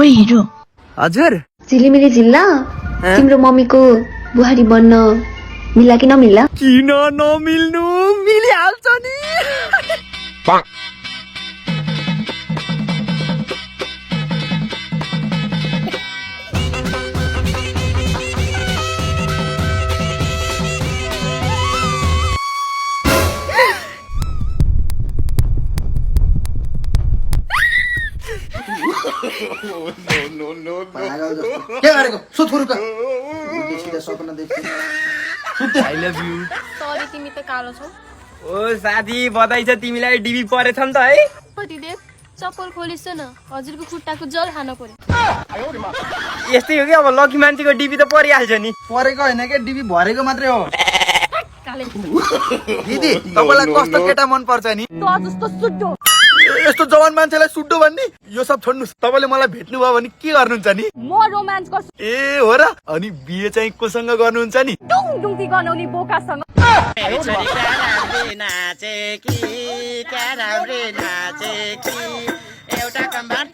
ओइ हिरो हजुर झिलिमिली झिल्ला तिम्रो मम्मीको बुहारी बन्न मिल्ला कि नमिल्ला? किन नमिल्नु मिलिहाल्छ नि के गरेको सुत्कुरुका सिधा सपना देख्छु आई लभ यु सरी तिमी त कालो छौ। ओ साथी बधाई छ तिमीलाई डिबी परेछ नि त है पतिदेव चप्पल खोलिस् न, हजुरको खुट्टाको जल खान पर्यो। यस्तै हो कि अब लकी मान्छेको डिबी त परिहाल्छ नि परेको होइन के डिबी भरेको मात्रै हो काले दिदी तपाईलाई कस्तो केटा मन पर्छ नि तँ जस्तो सुड्डो। यस्तो जवान मान्छेलाई सुड्डो भन्ने यो सब छोड्नुस् तपाईले मलाई भेट्नु भयो भने के गर्नुहुन्छ नि म रोमान्स गर्छु ए हो र अनि बिहे चाहिँ कोसँग गर्नुहुन्छ नि डुङ डुङती गनाउने बोकासँग। नाचे कि क्या राम्रे नाचे कि एउटा कम्बार